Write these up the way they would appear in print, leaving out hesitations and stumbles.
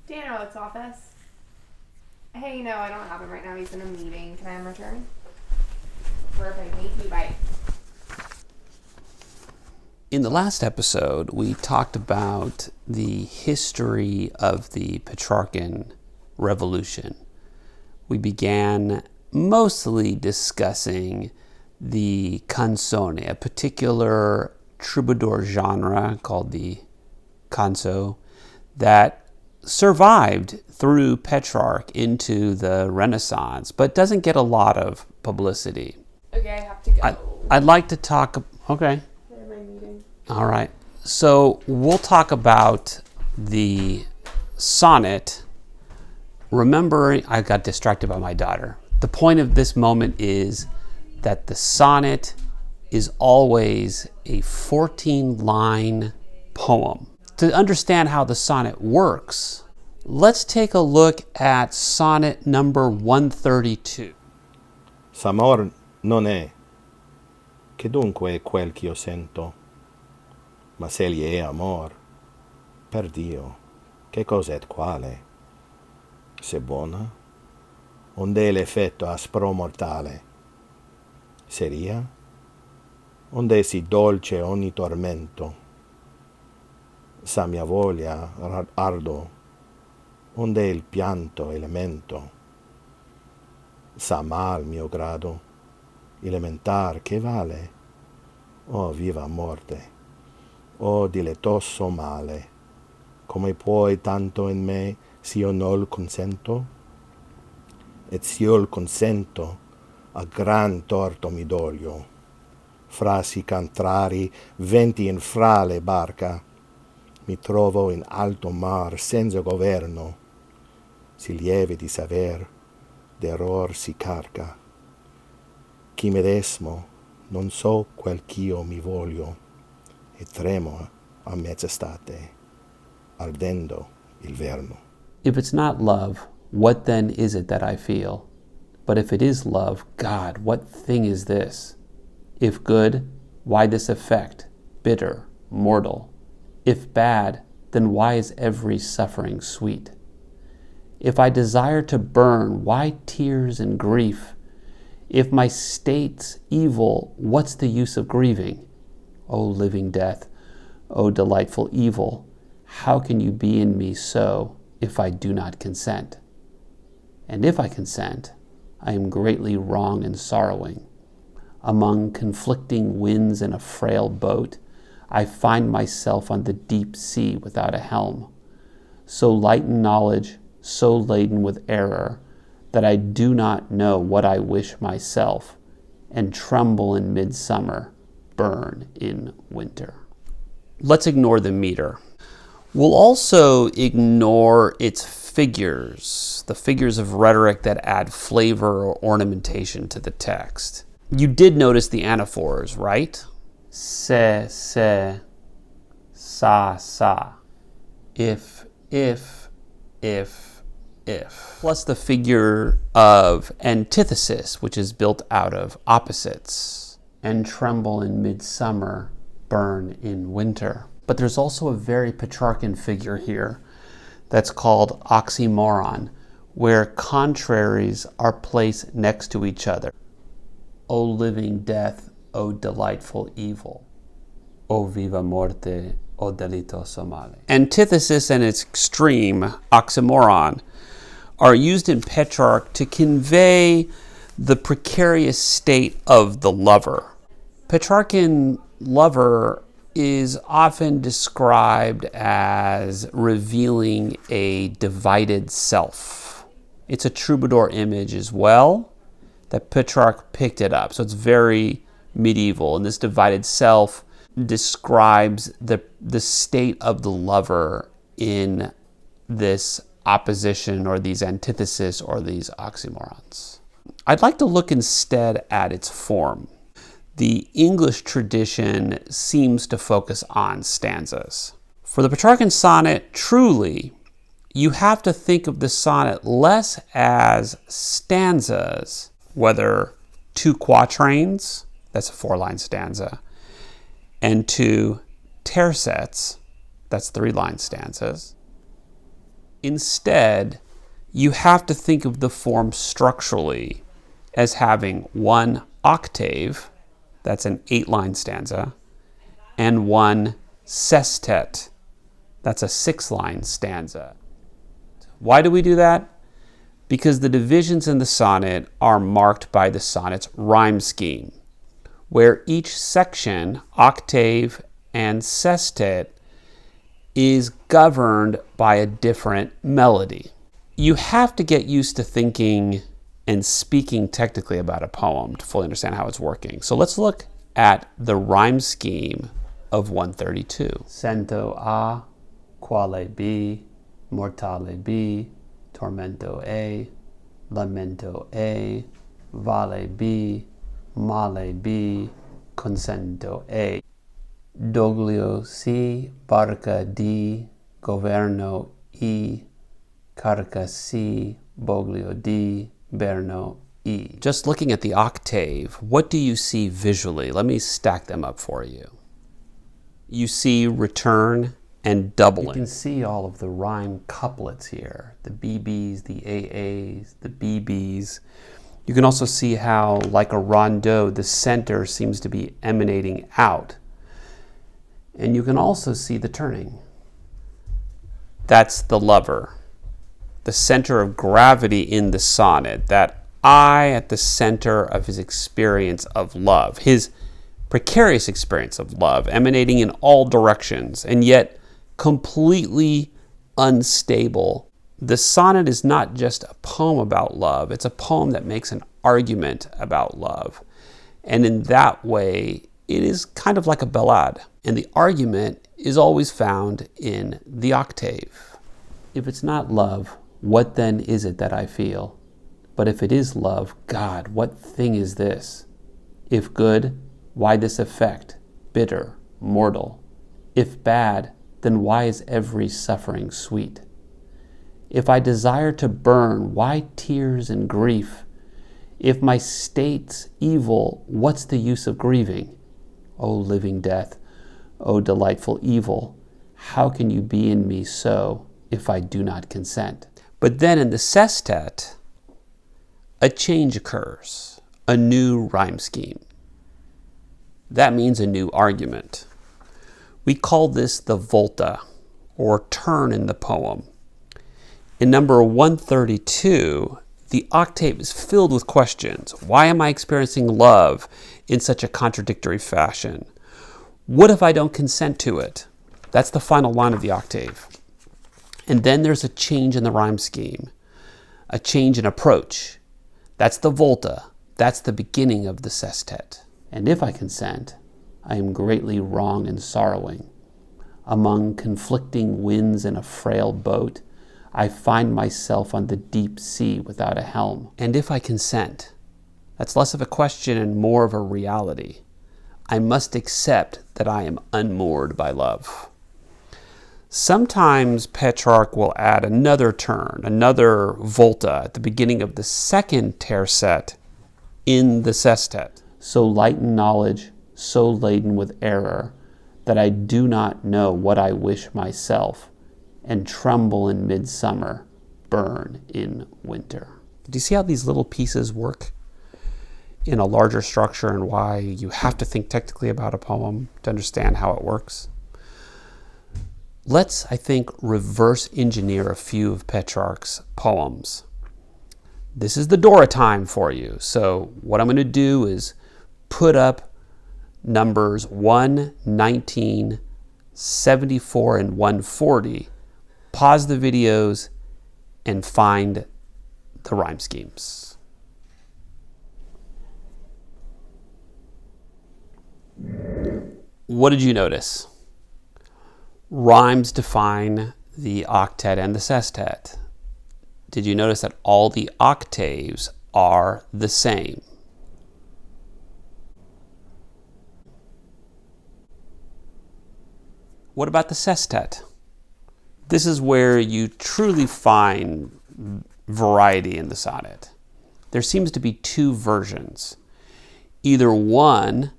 Dan Alex office. Hey, no, I don't have him right now. He's in a meeting. Can I have him return? Perfect. Thank you. Bye. In the last episode, we talked about the history of the Petrarchan Revolution. We began mostly discussing the canzone, a particular troubadour genre called the canzo that survived through Petrarch into the Renaissance, but doesn't get a lot of publicity. Okay, I have to go. I'd like to talk. Okay. I have my meeting. All right. So we'll talk about the sonnet. Remember, I got distracted by my daughter. The point of this moment is that the sonnet is always a 14-line poem. To understand how the sonnet works, let's take a look at sonnet number 132. S'amor non è, che dunque è quel ch'io sento, ma se egli è amor, per Dio, che cos'è quale? Se buona, onde è l'effetto aspro mortale, seria, onde è sì dolce ogni tormento, sa mia voglia ardo, onde è il pianto elemento, sa mal mio grado, elementar che vale, oh viva morte, oh dilettoso male, come puoi tanto in me s'io nol consento? Et s'io il consento, a gran torto mi doglio, frasi contrari, venti in fra le barca, mi trovo in alto mar senza governo, si lieve di saver, d'error si carca. Chi medesmo non so quel ch'io mi voglio, e tremo a mezz'estate, ardendo il verno. If it's not love, what then is it that I feel? But if it is love, God, what thing is this? If good, why this effect, bitter, mortal? If bad, then why is every suffering sweet? If I desire to burn, why tears and grief? If my state's evil, what's the use of grieving? O living death, O delightful evil, how can you be in me so if I do not consent? And if I consent, I am greatly wrong and sorrowing. Among conflicting winds in a frail boat, I find myself on the deep sea without a helm, so light in knowledge, so laden with error, that I do not know what I wish myself, and tremble in midsummer, burn in winter. Let's ignore the meter. We'll also ignore its figures, the figures of rhetoric that add flavor or ornamentation to the text. You did notice the anaphors, right? Se, sa. If. Plus the figure of antithesis, which is built out of opposites. And tremble in midsummer, burn in winter. But there's also a very Petrarchan figure here that's called oxymoron, where contraries are placed next to each other. O living death, O delightful evil, O viva morte, O delitoso male. Antithesis and its extreme, oxymoron, are used in Petrarch to convey the precarious state of the lover. Petrarchan lover is often described as revealing a divided self. It's a troubadour image as well, that Petrarch picked it up. So it's very medieval. And this divided self describes the state of the lover in this opposition or these antitheses or these oxymorons. I'd like to look instead at its form. The English tradition seems to focus on stanzas. For the Petrarchan sonnet, truly, you have to think of the sonnet less as stanzas, whether 2 quatrains, that's a 4-line stanza, and 2 tercets, that's 3-line stanzas, Instead, you have to think of the form structurally as having one octave, that's an 8-line stanza, and one sestet, that's a 6-line stanza. Why do we do that? Because the divisions in the sonnet are marked by the sonnet's rhyme scheme, where each section, octave and sestet, is governed by a different melody. You have to get used to thinking and speaking technically about a poem to fully understand how it's working. So let's look at the rhyme scheme of 132. Sento a, quale b, mortale b, tormento e, lamento e, vale b, male b, consento e. Doglio si, barca di, governo e, carca si, boglio di, berno e. Just looking at the octave, what do you see visually? Let me stack them up for you. You see return and doubling. You can see all of the rhyme couplets here, the BBs, the AAs, the BBs. You can also see how, like a rondeau, the center seems to be emanating out. And you can also see the turning. That's the lover, the center of gravity in the sonnet, that I at the center of his experience of love, his precarious experience of love, emanating in all directions, and yet completely unstable. The sonnet is not just a poem about love, it's a poem that makes an argument about love. And in that way, it is kind of like a ballade. And the argument is always found in the octave. If it's not love, what then is it that I feel? But if it is love, God, what thing is this? If good, why this effect, bitter, mortal? If bad, then why is every suffering sweet? If I desire to burn, why tears and grief? If my state's evil, what's the use of grieving? O living death, O delightful evil, how can you be in me so if I do not consent? But then in the sestet, a change occurs, a new rhyme scheme. That means a new argument. We call this the volta, or turn in the poem. In number 132, the octave is filled with questions. Why am I experiencing love in such a contradictory fashion? What if I don't consent to it? That's the final line of the octave. And then there's a change in the rhyme scheme, a change in approach. That's the volta. That's the beginning of the sestet. And if I consent, I am greatly wrong and sorrowing. Among conflicting winds in a frail boat, I find myself on the deep sea without a helm. And if I consent, that's less of a question and more of a reality. I must accept that I am unmoored by love. Sometimes Petrarch will add another turn, another volta at the beginning of the second tercet in the sestet. So light in knowledge, so laden with error, that I do not know what I wish myself, and tremble in midsummer, burn in winter. Do you see how these little pieces work in a larger structure and why you have to think technically about a poem to understand how it works? Let's, I think, reverse engineer a few of Petrarch's poems. This is the Dora time for you. So what I'm going to do is put up numbers 119, 74, and 140. Pause the videos and find the rhyme schemes. What did you notice? Rhymes define the octet and the sestet. Did you notice that all the octaves are the same? What about the sestet? This is where you truly find variety in the sonnet. There seems to be two versions. Either one,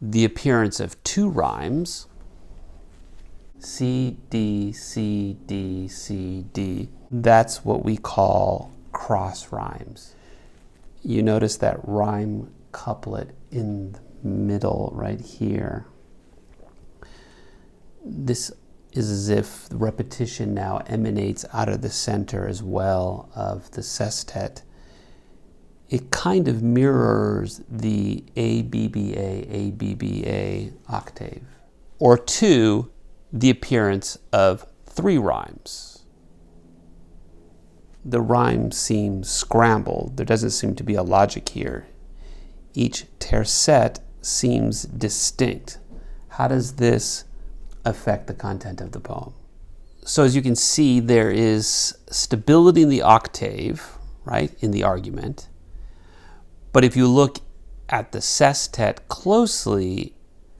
the appearance of two rhymes, C, D, C, D, C, D. That's what we call cross rhymes. You notice that rhyme couplet in the middle right here. This is as if the repetition now emanates out of the center as well of the sestet. It kind of mirrors the ABBA octave. Or 2, the appearance of 3 rhymes. The rhyme seems scrambled. There doesn't seem to be a logic here. Each tercet seems distinct. How does this affect the content of the poem? So as you can see, there is stability in the octave, right, in the argument. But if you look at the sestet closely,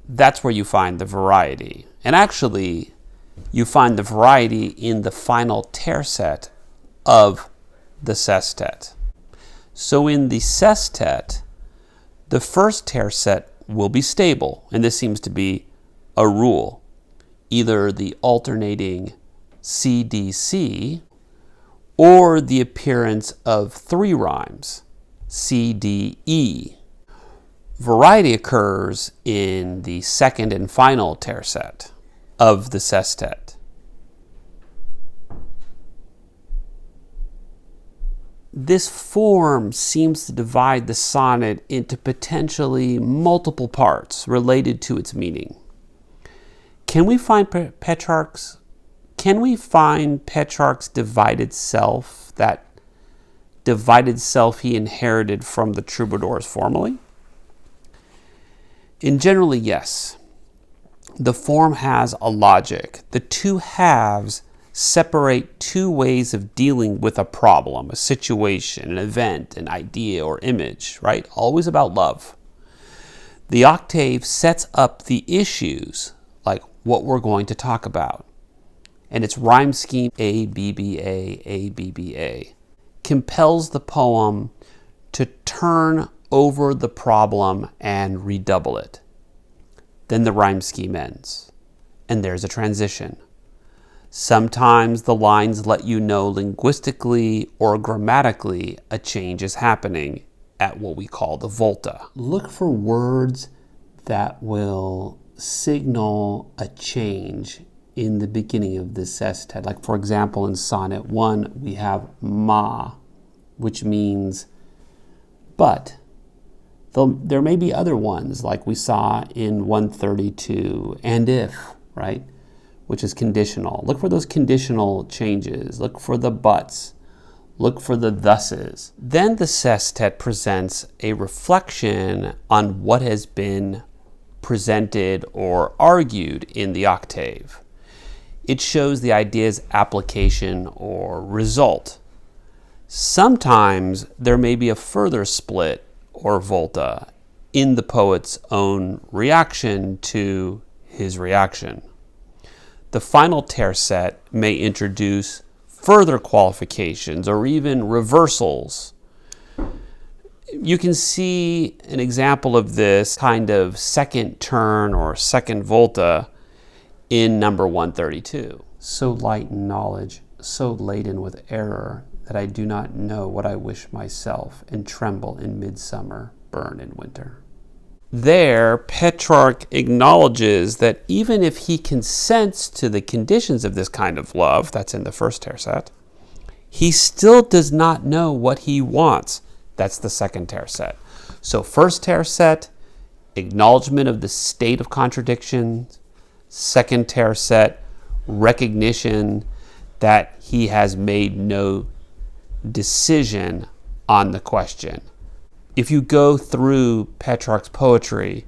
that's where you find the variety. And actually, you find the variety in the final tercet of the sestet. So in the sestet, the first tercet will be stable, and this seems to be a rule. Either the alternating C-D-C or the appearance of 3 rhymes, C-D-E. Variety occurs in the second and final tercet of the sestet. This form seems to divide the sonnet into potentially multiple parts related to its meaning. Can we find Petrarch's divided self, that divided self he inherited from the troubadours formally? In generally, yes. The form has a logic. The 2 halves separate 2 ways of dealing with a problem, a situation, an event, an idea, or image, right? Always about love. The octave sets up the issues, like what we're going to talk about. And its rhyme scheme, ABBA, compels the poem to turn over the problem and redouble it. Then the rhyme scheme ends, and there's a transition. Sometimes the lines let you know linguistically or grammatically a change is happening at what we call the volta. Look for words that will signal a change in the beginning of the sestet. Like, for example, in Sonnet 1, we have ma, which means but. Though there may be other ones, like we saw in 132, and if, right, which is conditional. Look for those conditional changes. Look for the buts. Look for the thuses. Then the sestet presents a reflection on what has been presented or argued in the octave. It shows the idea's application or result. Sometimes there may be a further split or volta in the poet's own reaction to his reaction. The final tercet may introduce further qualifications or even reversals. You can see an example of this kind of second turn or second volta in number 132. So light in knowledge, so laden with error, that I do not know what I wish myself, and tremble in midsummer, burn in winter. There, Petrarch acknowledges that even if he consents to the conditions of this kind of love, that's in the first tercet, he still does not know what he wants. That's the second tercet. So first tercet, acknowledgement of the state of contradiction. Second tercet, recognition that he has made no decision on the question. If you go through Petrarch's poetry,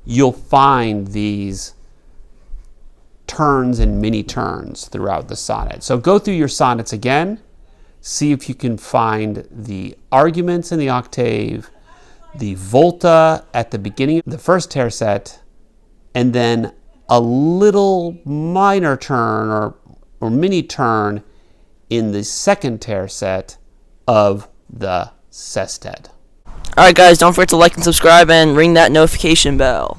you'll find these turns and mini turns throughout the sonnet. So go through your sonnets again, see if you can find the arguments in the octave, the volta at the beginning of the first tercet, and then a little minor turn or mini turn in the second tercet of the sestet. Alright guys, don't forget to like and subscribe and ring that notification bell.